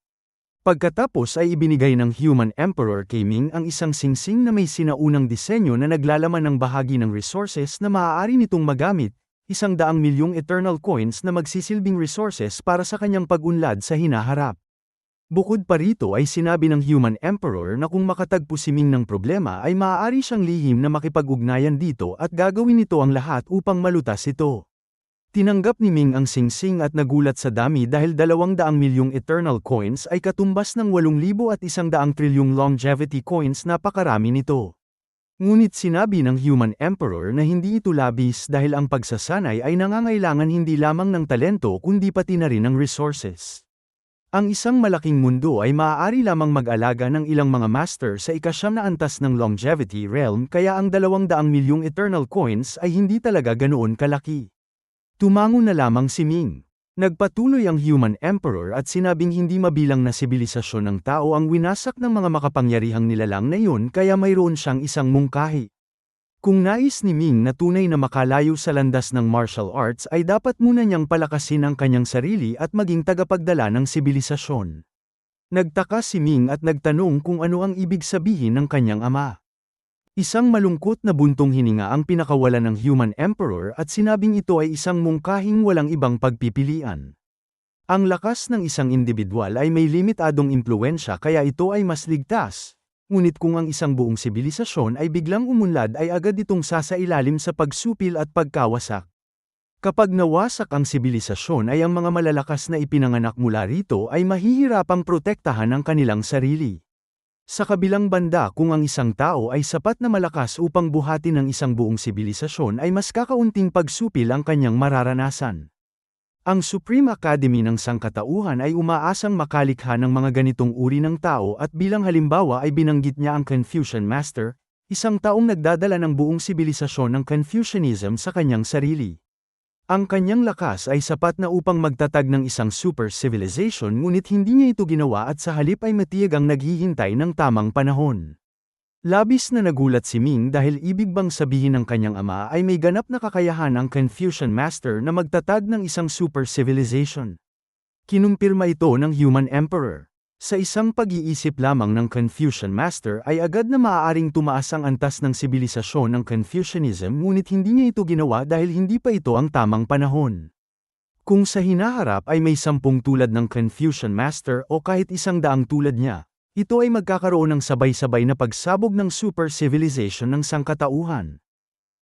Pagkatapos ay ibinigay ng Human Emperor kay Ming ang isang singsing na may sinaunang disenyo na naglalaman ng bahagi ng resources na maaari nitong magamit, 100 milyong eternal coins na magsisilbing resources para sa kanyang pag-unlad sa hinaharap. Bukod pa rito ay sinabi ng Human Emperor na kung makatagpo si Ming ng problema ay maaari siyang lihim na makipag-ugnayan dito, at gagawin nito ang lahat upang malutas ito. Tinanggap ni Ming ang singsing at nagulat sa dami dahil 200 milyong eternal coins ay katumbas ng 8,100 trilyong longevity coins, napakarami nito. Ngunit sinabi ng Human Emperor na hindi ito labis dahil ang pagsasanay ay nangangailangan hindi lamang ng talento kundi pati na rin ng resources. Ang isang malaking mundo ay maaari lamang mag-alaga ng ilang mga master sa ika-9 na antas ng longevity realm, kaya ang 200 milyong eternal coins ay hindi talaga ganoon kalaki. Tumango na lamang si Ming. Nagpatuloy ang Human Emperor at sinabing hindi mabilang na sibilisasyon ng tao ang winasak ng mga makapangyarihang nilalang na yun, kaya mayroon siyang isang mungkahi. Kung nais ni Ming na tunay na makalayo sa landas ng martial arts ay dapat muna niyang palakasin ang kanyang sarili at maging tagapagdala ng sibilisasyon. Nagtaka si Ming at nagtanong kung ano ang ibig sabihin ng kanyang ama. Isang malungkot na buntong hininga ang pinakawala ng Human Emperor at sinabing ito ay isang mungkahing walang ibang pagpipilian. Ang lakas ng isang individual ay may limitadong impluwensya, kaya ito ay mas ligtas. Ngunit kung ang isang buong sibilisasyon ay biglang umunlad ay agad itong sasailalim sa pagsupil at pagkawasak. Kapag nawasak ang sibilisasyon ay ang mga malalakas na ipinanganak mula rito ay mahihirapang protektahan ang kanilang sarili. Sa kabilang banda, kung ang isang tao ay sapat na malakas upang buhatin ang isang buong sibilisasyon ay mas kakaunting pagsupil ang kanyang mararanasan. Ang Supreme Academy ng Sangkatauhan ay umaasang makalikha ng mga ganitong uri ng tao, at bilang halimbawa ay binanggit niya ang Confucian Master, isang taong nagdadala ng buong sibilisasyon ng Confucianism sa kanyang sarili. Ang kanyang lakas ay sapat na upang magtatag ng isang super civilization, ngunit hindi niya ito ginawa, at sa halip ay matiyagang naghihintay ng tamang panahon. Labis na nagulat si Ming dahil ibig bang sabihin ng kanyang ama ay may ganap na kakayahan ang Confucian Master na magtatag ng isang super civilization. Kinumpirma ito ng Human Emperor. Sa isang pag-iisip lamang ng Confucian Master ay agad na maaaring tumaas ang antas ng sibilisasyon ng Confucianism, ngunit hindi niya ito ginawa dahil hindi pa ito ang tamang panahon. Kung sa hinaharap ay may 10 tulad ng Confucian Master o kahit 100 tulad niya, ito ay magkakaroon ng sabay-sabay na pagsabog ng super civilization ng sangkatauhan.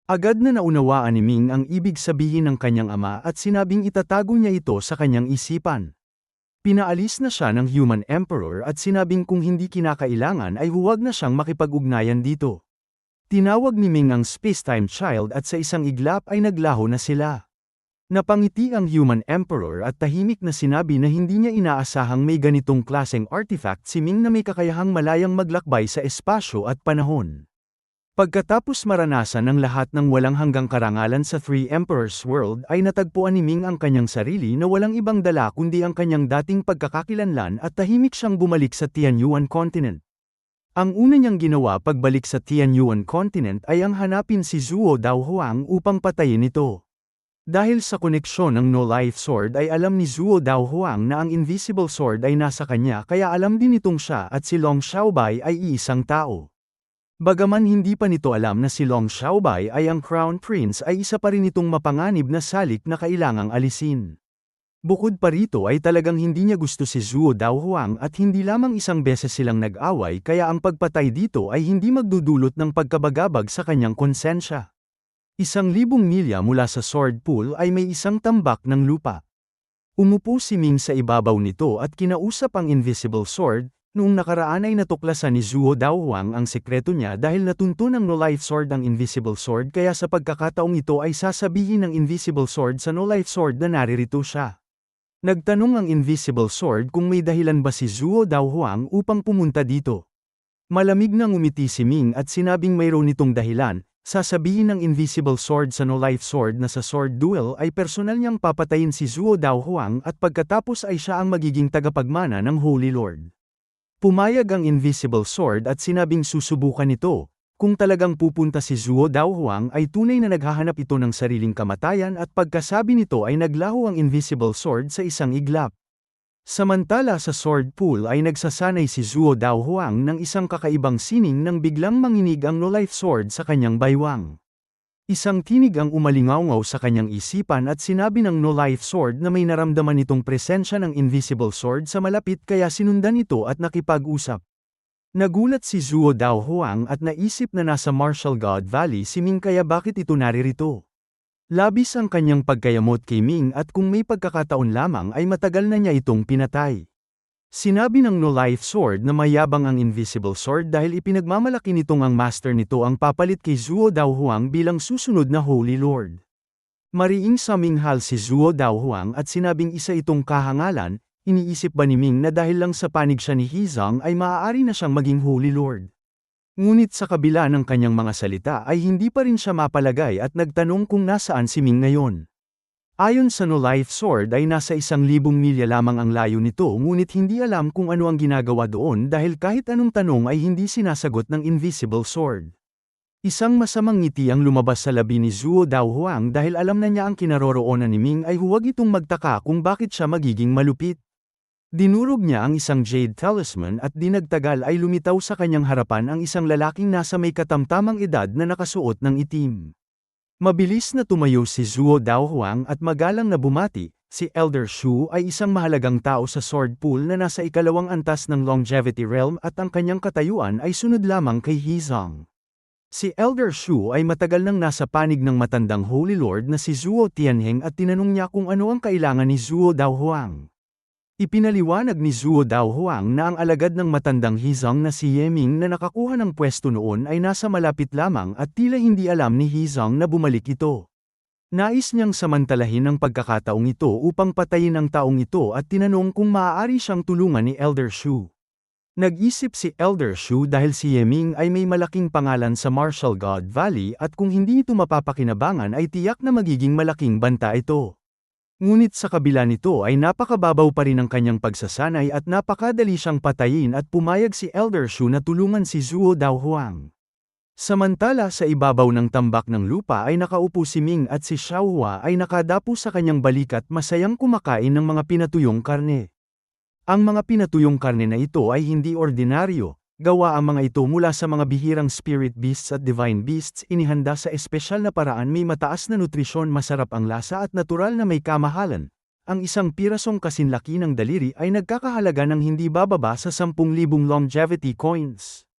Agad na naunawaan ni Ming ang ibig sabihin ng kanyang ama at sinabing itatago niya ito sa kanyang isipan. Pinaalis na siya ng Human Emperor at sinabing kung hindi kinakailangan ay huwag na siyang makipag-ugnayan dito. Tinawag ni Ming ang Spacetime Child at sa isang iglap ay naglaho na sila. Napangiti ang Human Emperor at tahimik na sinabi na hindi niya inaasahang may ganitong klaseng artifact si Ming na may kakayahang malayang maglakbay sa espasyo at panahon. Pagkatapos maranasan ng lahat ng walang hanggang karangalan sa Three Emperors World ay natagpuan ni Ming ang kanyang sarili na walang ibang dala kundi ang kanyang dating pagkakakilanlan at tahimik siyang bumalik sa Tianyuan Continent. Ang una niyang ginawa pagbalik sa Tianyuan Continent ay ang hanapin si Zuo Daohuang upang patayin ito. Dahil sa koneksyon ng No-Life Sword ay alam ni Zuo Daohuang na ang Invisible Sword ay nasa kanya kaya alam din itong siya at si Long Xiaobai ay iisang tao. Bagaman hindi pa nito alam na si Long Xiaobai ay ang Crown Prince ay isa pa rin itong mapanganib na salik na kailangang alisin. Bukod pa rito ay talagang hindi niya gusto si Zuo Daohuang at hindi lamang isang beses silang nag-away kaya ang pagpatay dito ay hindi magdudulot ng pagkabagabag sa kanyang konsensya. 1,000 milya mula sa Sword Pool ay may isang tambak ng lupa. Umupo si Ming sa ibabaw nito at kinausap ang Invisible Sword. Noong nakaraan ay natuklasan ni Zuo Daohuang ang sekreto niya dahil natuntun ng No-Life Sword ang Invisible Sword kaya sa pagkakataong ito ay sasabihin ng Invisible Sword sa No-Life Sword na naririto siya. Nagtanong ang Invisible Sword kung may dahilan ba si Zuo Daohuang upang pumunta dito. Malamig nang umiti si Ming at sinabing mayroon nitong dahilan, sasabihin ng Invisible Sword sa No-Life Sword na sa Sword Duel ay personal niyang papatayin si Zuo Daohuang at pagkatapos ay siya ang magiging tagapagmana ng Holy Lord. Pumayag ang Invisible Sword at sinabing susubukan ito. Kung talagang pupunta si Zuo Daohuang ay tunay na naghahanap ito ng sariling kamatayan at pagkasabi nito ay naglaho ang Invisible Sword sa isang iglap. Samantala sa Sword Pool ay nagsasanay si Zuo Daohuang ng isang kakaibang sining nang biglang manginig ang No-Life Sword sa kanyang baywang. Isang tinig ang umalingawngaw sa kanyang isipan at sinabi ng No-Life Sword na may naramdaman itong presensya ng Invisible Sword sa malapit kaya sinundan ito at nakipag-usap. Nagulat si Zuo Daohuang at naisip na nasa Martial God Valley si Ming kaya bakit ito naririto. Labis ang kanyang pagkayamot kay Ming at kung may pagkakataon lamang ay matagal na niya itong pinatay. Sinabi ng No-Life Sword na mayabang ang Invisible Sword dahil ipinagmamalaki nitong ang master nito ang papalit kay Zuo Daohuang bilang susunod na Holy Lord. Mariing saminghal si Zuo Daohuang at sinabing isa itong kahangalan, iniisip ba ni Ming na dahil lang sa panig siya ni Hizang ay maaari na siyang maging Holy Lord. Ngunit sa kabila ng kanyang mga salita ay hindi pa rin siya mapalagay at nagtanong kung nasaan si Ming ngayon. Ayon sa No-Life Sword ay nasa 1,000 milya lamang ang layo nito ngunit hindi alam kung ano ang ginagawa doon dahil kahit anong tanong ay hindi sinasagot ng Invisible Sword. Isang masamang ngiti ang lumabas sa labi ni Zuo Daohuang dahil alam na niya ang kinaroroonan ni Ming ay huwag itong magtaka kung bakit siya magiging malupit. Dinurog niya ang isang Jade Talisman at di nagtagal ay lumitaw sa kanyang harapan ang isang lalaking nasa may katamtamang edad na nakasuot ng itim. Mabilis na tumayo si Zuo Daohuang at magalang na bumati. Si Elder Shu ay isang mahalagang tao sa Sword Pool na nasa ikalawang antas ng Longevity Realm at ang kanyang katayuan ay sunod lamang kay Hizang. Si Elder Shu ay matagal nang nasa panig ng matandang Holy Lord na si Zuo Tianheng at tinanong niya kung ano ang kailangan ni Zuo Daohuang. Ipinaliwanag ni Zuo Daohuang na ang alagad ng matandang Hizang na si Yeming na nakakuha ng pwesto noon ay nasa malapit lamang at tila hindi alam ni Hizang na bumalik ito. Nais niyang samantalahin ang pagkakataong ito upang patayin ang taong ito at tinanong kung maaari siyang tulungan ni Elder Shu. Nag-isip si Elder Shu dahil si Yeming ay may malaking pangalan sa Martial God Valley at kung hindi ito mapapakinabangan ay tiyak na magiging malaking banta ito. Ngunit sa kabila nito ay napakababaw pa rin ang kanyang pagsasanay at napakadali siyang patayin at pumayag si Elder Shu na tulungan si Zuo Daohuang. Samantala sa ibabaw ng tambak ng lupa ay nakaupo si Ming at si Xiaohua ay nakadapo sa kanyang balikat masayang kumakain ng mga pinatuyong karne. Ang mga pinatuyong karne na ito ay hindi ordinaryo. Gawa ang mga ito mula sa mga bihirang spirit beasts at divine beasts inihanda sa espesyal na paraan may mataas na nutrisyon masarap ang lasa at natural na may kamahalan. Ang isang pirasong kasinlaki ng daliri ay nagkakahalaga ng hindi bababa sa 10,000 longevity coins.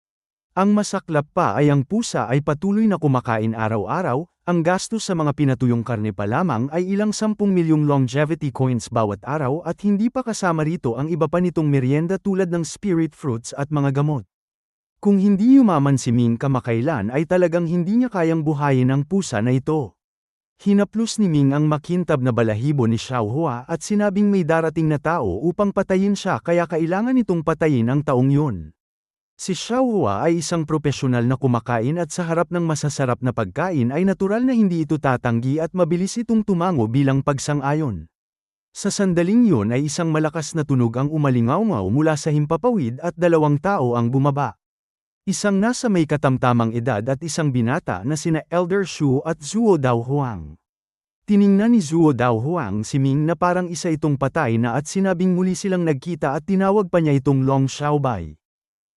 Ang masaklap pa ay ang pusa ay patuloy na kumakain araw-araw, ang gastos sa mga pinatuyong karne pa lamang ay ilang 10 milyong longevity coins bawat araw at hindi pa kasama rito ang iba pa nitong merienda tulad ng spirit fruits at mga gamot. Kung hindi yumaman si Ming kamakailan ay talagang hindi niya kayang buhayin ang pusa na ito. Hinaplos ni Ming ang makintab na balahibo ni Xiaohua at sinabing may darating na tao upang patayin siya kaya kailangan itong patayin ang taong yun. Si Xiaohua ay isang profesional na kumakain at sa harap ng masasarap na pagkain ay natural na hindi ito tatanggi at mabilis itong tumango bilang pagsang-ayon. Sa sandaling yun ay isang malakas na tunog ang umalingaw-ngaw mula sa himpapawid at dalawang tao ang bumaba. Isang nasa may katamtamang edad at isang binata na sina Elder Shu at Zuo Daohuang. Tiningnan ni Zuo Daohuang si Ming na parang isa itong patay na at sinabing muli silang nagkita at tinawag pa niya itong Long Xiaobai.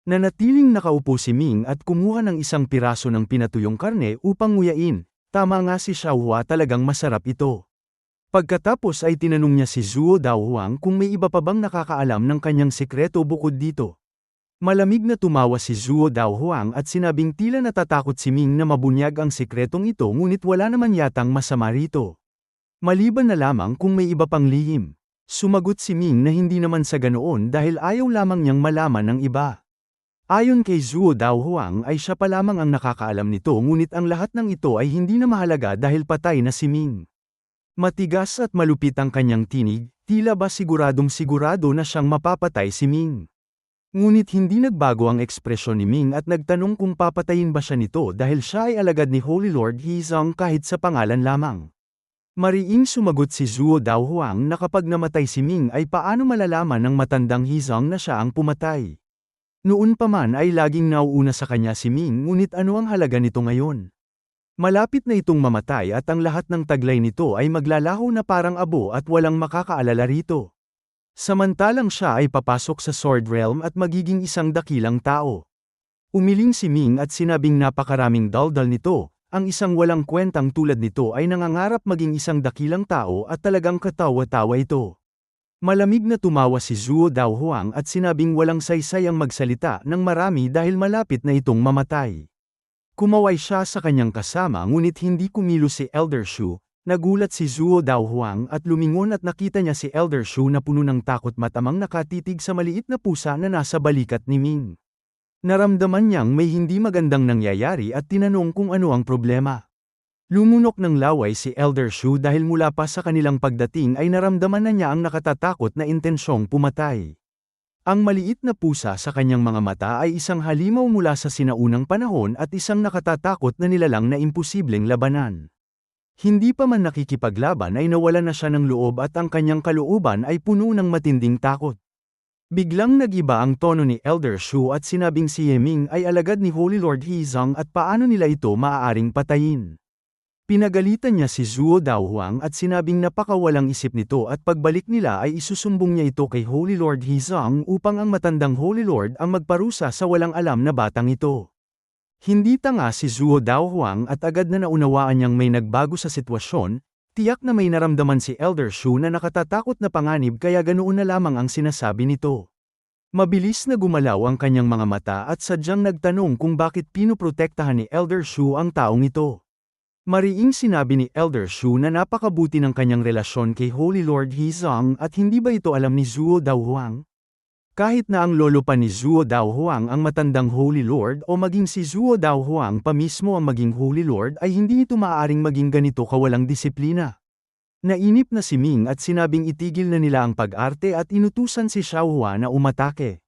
Nanatiling nakaupo si Ming at kumuha ng isang piraso ng pinatuyong karne upang nguyain, tama nga si Xiaohua talagang masarap ito. Pagkatapos ay tinanong niya si Zuo Daohuang kung may iba pa bang nakakaalam ng kanyang sikreto bukod dito. Malamig na tumawa si Zuo Daohuang at sinabing tila natatakot si Ming na mabunyag ang sikretong ito ngunit wala naman yatang masama rito. Maliban na lamang kung may iba pang lihim. Sumagot si Ming na hindi naman sa ganoon dahil ayaw lamang niyang malaman ng iba. Ayon kay Zuo Daohuang ay siya pa lamang ang nakakaalam nito ngunit ang lahat ng ito ay hindi na mahalaga dahil patay na si Ming. Matigas at malupit ang kanyang tinig, tila ba siguradong sigurado na siyang mapapatay si Ming. Ngunit hindi nagbago ang ekspresyon ni Ming at nagtanong kung papatayin ba siya nito dahil siya ay alagad ni Holy Lord Hizong kahit sa pangalan lamang. Mariing sumagot si Zuo Daohuang na kapag namatay si Ming ay paano malalaman ng matandang Hizong na siya ang pumatay. Noon pa man ay laging nauuna sa kanya si Ming ngunit ano ang halaga nito ngayon? Malapit na itong mamatay at ang lahat ng taglay nito ay maglalaho na parang abo at walang makakaalala rito. Samantalang siya ay papasok sa Sword Realm at magiging isang dakilang tao. Umiling si Ming at sinabing napakaraming daldal nito, ang isang walang kwentang tulad nito ay nangangarap maging isang dakilang tao at talagang katawa-tawa ito. Malamig na tumawa si Zuo Daohuang at sinabing walang saysay ang magsalita ng marami dahil malapit na itong mamatay. Kumaway siya sa kanyang kasama ngunit hindi kumilos si Elder Shu, nagulat si Zuo Daohuang at lumingon at nakita niya si Elder Shu na puno ng takot matamang nakatitig sa maliit na pusa na nasa balikat ni Ming. Naramdaman niyang may hindi magandang nangyayari at tinanong kung ano ang problema. Lumunok ng laway si Elder Shu dahil mula pa sa kanilang pagdating ay naramdaman na niya ang nakatatakot na intensyong pumatay. Ang maliit na pusa sa kanyang mga mata ay isang halimaw mula sa sinaunang panahon at isang nakatatakot na nilalang na imposibleng labanan. Hindi pa man nakikipaglaban ay nawala na siya ng loob at ang kanyang kalooban ay puno ng matinding takot. Biglang nagiba ang tono ni Elder Shu at sinabing si Yeming ay alagad ni Holy Lord Hizong at paano nila ito maaaring patayin. Pinagalitan niya si Zuo Daohuang at sinabing napakawalang isip nito at pagbalik nila ay isusumbong niya ito kay Holy Lord Hizong upang ang matandang Holy Lord ang magparusa sa walang alam na batang ito. Hindi tanga si Zuo Daohuang at agad na naunawaan niyang may nagbago sa sitwasyon, tiyak na may naramdaman si Elder Shu na nakatatakot na panganib kaya ganoon na lamang ang sinasabi nito. Mabilis na gumalaw ang kanyang mga mata at sadyang nagtanong kung bakit pinoprotektahan ni Elder Shu ang taong ito. Mariing sinabi ni Elder Shu na napakabuti ng kanyang relasyon kay Holy Lord Hizong at hindi ba ito alam ni Zuo Daohuang? Kahit na ang lolo pa ni Zuo Daohuang ang matandang Holy Lord o maging si Zuo Daohuang pa mismo ang maging Holy Lord ay hindi ito maaaring maging ganito kawalang disiplina. Nainip na si Ming at sinabing itigil na nila ang pag-arte at inutusan si Xiaohua na umatake.